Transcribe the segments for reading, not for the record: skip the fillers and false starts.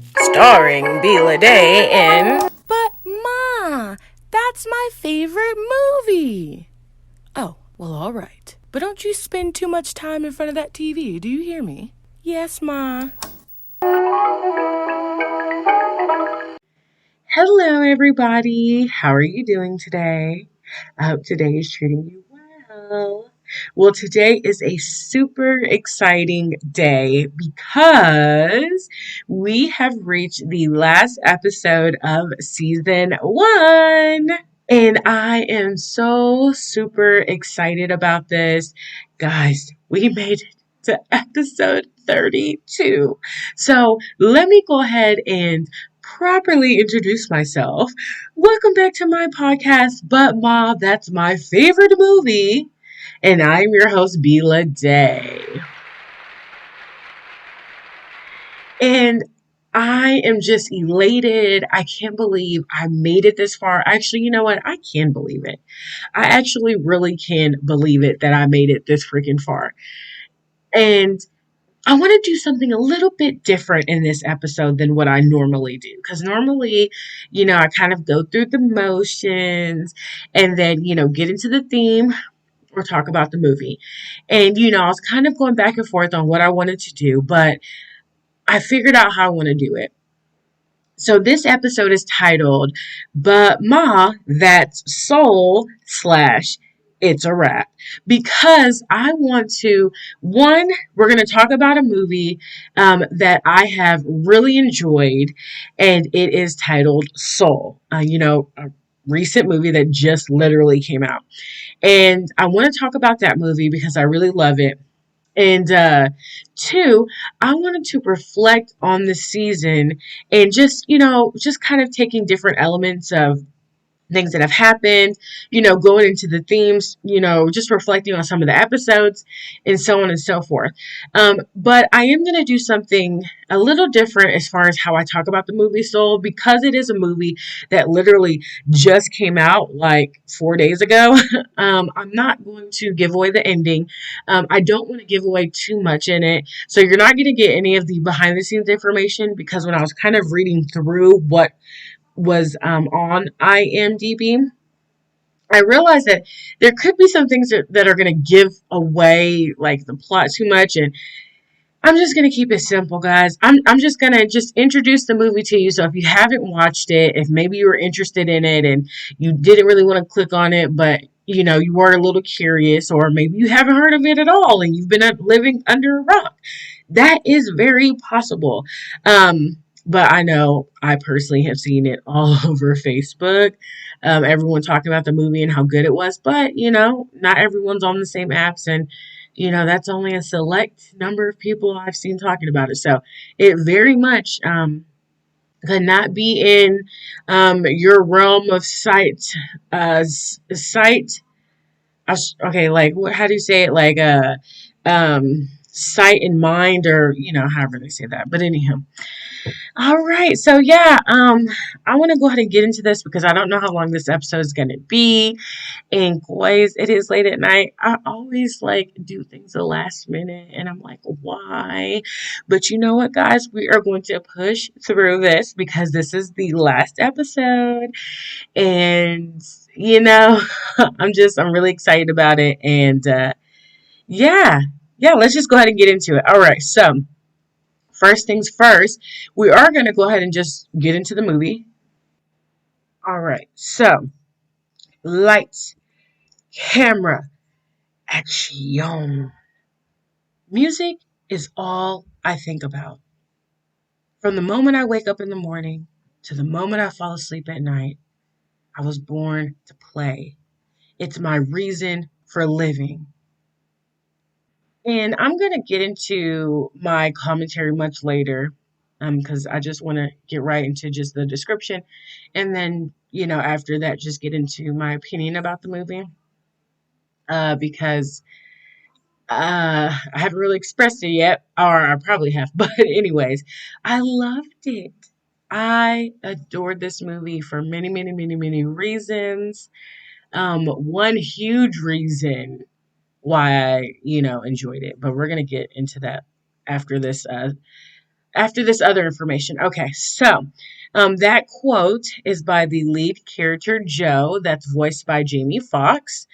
Starring Bela Day in But Ma, that's my favorite movie. Oh, well, all right. But don't you spend too much time in front of that TV, do you hear me? Yes, Ma. Hello, everybody. How are you doing today? I hope today is treating you well. Well, today is a super exciting day because we have reached the last episode of season one. And I am so super excited about this. Guys, we made it to episode 32. So let me go ahead and properly introduce myself. Welcome back to my podcast, But Ma, That's My Favorite Movie. And I'm your host, Bela Day. And I am just elated. I can't believe I made it this far. Actually, you know what? I can believe it. I actually really can believe it that I made it this freaking far. And I want to do something a little bit different in this episode than what I normally do. Because normally, I kind of go through the motions and then, get into the theme or talk about the movie. And, I was kind of going back and forth on what I wanted to do, but I figured out how I want to do it. So this episode is titled, But Ma, That's Soul slash It's a Wrap. Because I want to, one, we're going to talk about a movie that I have really enjoyed, and it is titled Soul. A recent movie that just literally came out. And I want to talk about that movie because I really love it. And two, I wanted to reflect on the season and just kind of taking different elements of things that have happened, going into the themes, just reflecting on some of the episodes and so on and so forth. But I am going to do something a little different as far as how I talk about the movie Soul because it is a movie that literally just came out like 4 days ago. I'm not going to give away the ending. I don't want to give away too much in it. So you're not going to get any of the behind the scenes information because when I was kind of reading through what was on IMDb, I realized that there could be some things that are going to give away like the plot too much, and I'm just going to keep it simple, guys. I'm just going to just introduce the movie to you. So if you haven't watched it, if maybe you were interested in it and you didn't really want to click on it, but you were a little curious, or maybe you haven't heard of it at all and you've been living under a rock, that is very possible. But I know I personally have seen it all over Facebook. Everyone talking about the movie and how good it was, but not everyone's on the same apps, and that's only a select number of people I've seen talking about it. So it very much could not be in your realm of sight. Sight. Okay, like how do you say it? Like sight and mind, or however they say that. But anyhow. All right, so yeah, I want to go ahead and get into this because I don't know how long this episode is going to be. And boys, it is late at night. I always like do things the last minute, and I'm like, why? But you know what, guys? We are going to push through this because this is the last episode, and I'm really excited about it, and yeah, let's just go ahead and get into it. All right, so. First things first, we are going to go ahead and just get into the movie. All right, so lights, camera, action. Music is all I think about. From the moment I wake up in the morning to the moment I fall asleep at night, I was born to play. It's my reason for living. And I'm going to get into my commentary much later because I just want to get right into just the description. And then, after that, just get into my opinion about the movie because I haven't really expressed it yet, or I probably have. But, anyways, I loved it. I adored this movie for many, many, many, many reasons. One huge reason why I, enjoyed it. But we're going to get into that after this after this other information. Okay, so that quote is by the lead character Joe, that's voiced by Jamie Foxx.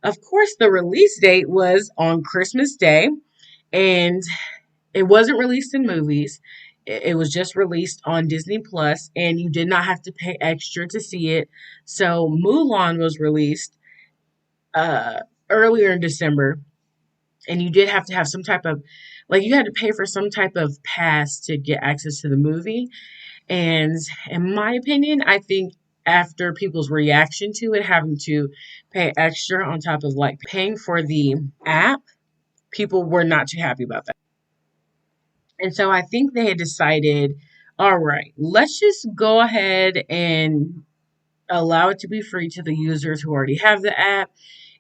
Of course, the release date was on Christmas Day, and it wasn't released in movies. It was just released on Disney Plus, and you did not have to pay extra to see it. So Mulan was released uh, earlier in December, and you did have to have some type of, like, you had to pay for some type of pass to get access to the movie. And in my opinion, I think after people's reaction to it, having to pay extra on top of like paying for the app, people were not too happy about that. And so I think they had decided, all right, let's just go ahead and allow it to be free to the users who already have the app.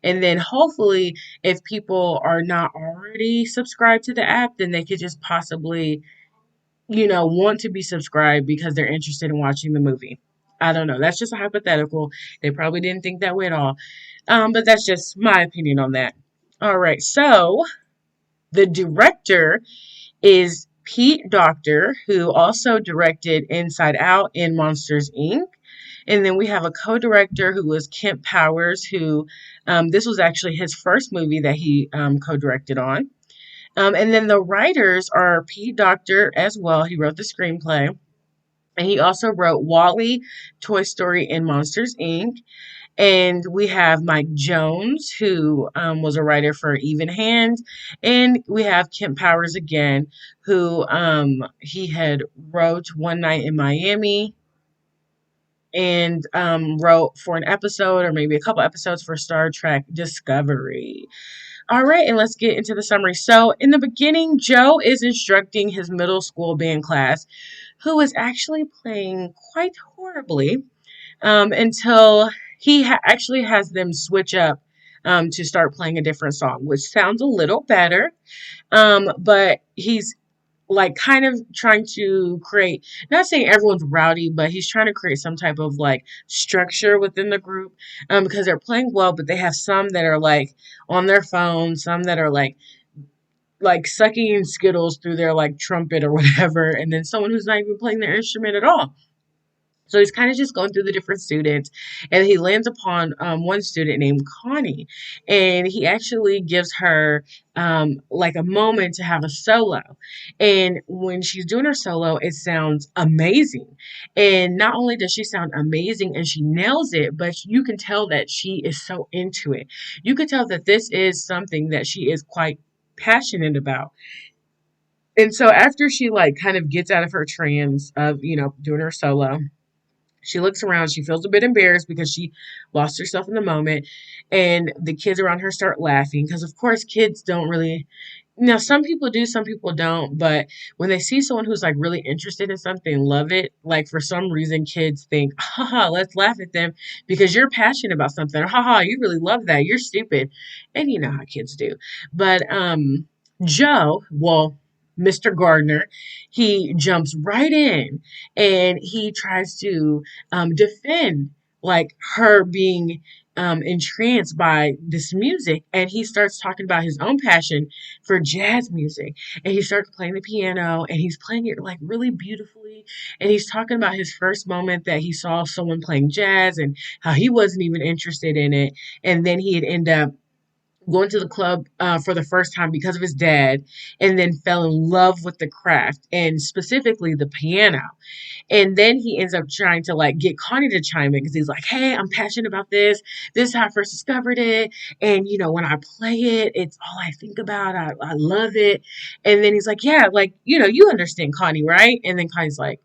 And then hopefully, if people are not already subscribed to the app, then they could just possibly, want to be subscribed because they're interested in watching the movie. I don't know. That's just a hypothetical. They probably didn't think that way at all. But that's just my opinion on that. All right. So the director is Pete Docter, who also directed Inside Out and Monsters Inc. And then we have a co-director who was Kemp Powers, who this was actually his first movie that he co-directed on. And then the writers are Pete Docter as well. He wrote the screenplay. And he also wrote Wall-E, Toy Story, and Monsters Inc. And we have Mike Jones, who was a writer for Even Hand. And we have Kemp Powers again, who he had wrote One Night in Miami and wrote for an episode or maybe a couple episodes for Star Trek Discovery. All right, and let's get into the summary. So, in the beginning, Joe is instructing his middle school band class, who is actually playing quite horribly until he actually has them switch up to start playing a different song, which sounds a little better. But he's like kind of trying to create, not saying everyone's rowdy, but he's trying to create some type of like structure within the group because they're playing well, but they have some that are like on their phone, some that are like sucking in Skittles through their like trumpet or whatever, and then someone who's not even playing their instrument at all. So he's kind of just going through the different students, and he lands upon one student named Connie, and he actually gives her like a moment to have a solo. And when she's doing her solo, it sounds amazing. And not only does she sound amazing and she nails it, but you can tell that she is so into it. You can tell that this is something that she is quite passionate about. And so after she like kind of gets out of her trance of, doing her solo, she looks around, she feels a bit embarrassed because she lost herself in the moment, and the kids around her start laughing because, of course, kids don't really. Now, some people do, some people don't, but when they see someone who's like really interested in something and love it, like for some reason, kids think, haha, let's laugh at them because you're passionate about something. Or, haha, you really love that. You're stupid. And you know how kids do. But Joe, well, Mr. Gardner, he jumps right in and he tries to defend like her being entranced by this music, and he starts talking about his own passion for jazz music, and he starts playing the piano and he's playing it like really beautifully, and he's talking about his first moment that he saw someone playing jazz and how he wasn't even interested in it, and then he'd end up going to the club for the first time because of his dad, and then fell in love with the craft and specifically the piano. And then he ends up trying to like get Connie to chime in because he's like, hey, I'm passionate about this. This is how I first discovered it. And, when I play it, it's all I think about. I love it. And then he's like, yeah, like, you understand Connie, right? And then Connie's like,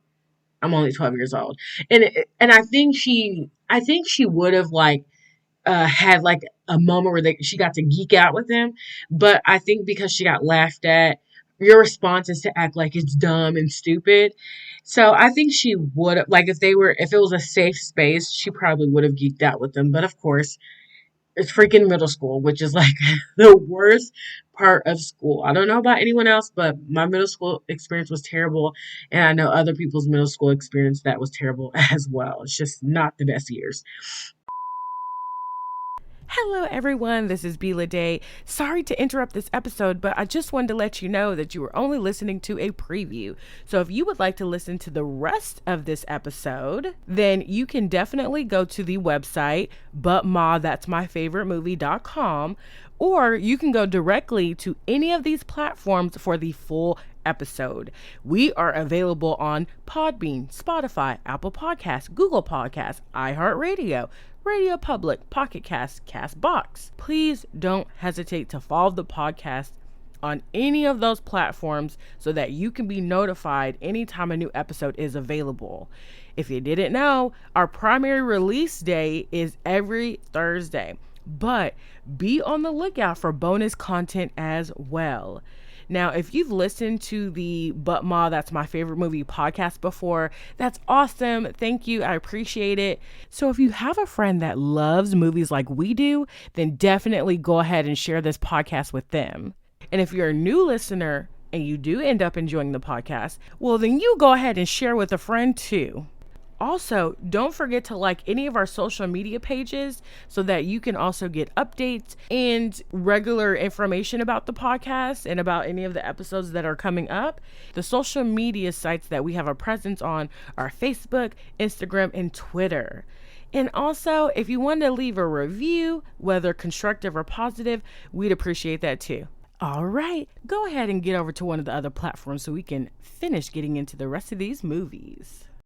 I'm only 12 years old. And I think she would have like had like a moment where she got to geek out with him. But I think because she got laughed at, your response is to act like it's dumb and stupid. So I think she would like if it was a safe space, she probably would have geeked out with them. But of course, it's freaking middle school, which is like the worst part of school. I don't know about anyone else, but my middle school experience was terrible, and I know other people's middle school experience that was terrible as well. It's just not the best years. Hello, everyone. This is Bila Day. Sorry to interrupt this episode, but I just wanted to let you know that you were only listening to a preview. So if you would like to listen to the rest of this episode, then you can definitely go to the website, butma, or you can go directly to any of these platforms for the full episode. We are available on Podbean, Spotify, Apple Podcasts, Google Podcasts, iHeartRadio, Radio Public, Pocket Cast, Castbox. Please don't hesitate to follow the podcast on any of those platforms so that you can be notified anytime a new episode is available. If you didn't know, our primary release day is every Thursday, but be on the lookout for bonus content as well. Now, if you've listened to the But Ma, That's My Favorite Movie podcast before, that's awesome. Thank you. I appreciate it. So if you have a friend that loves movies like we do, then definitely go ahead and share this podcast with them. And if you're a new listener and you do end up enjoying the podcast, well, then you go ahead and share with a friend too. Also, don't forget to like any of our social media pages so that you can also get updates and regular information about the podcast and about any of the episodes that are coming up. The social media sites that we have a presence on are Facebook, Instagram, and Twitter. And also, if you want to leave a review, whether constructive or positive, we'd appreciate that too. All right, go ahead and get over to one of the other platforms so we can finish getting into the rest of these movies.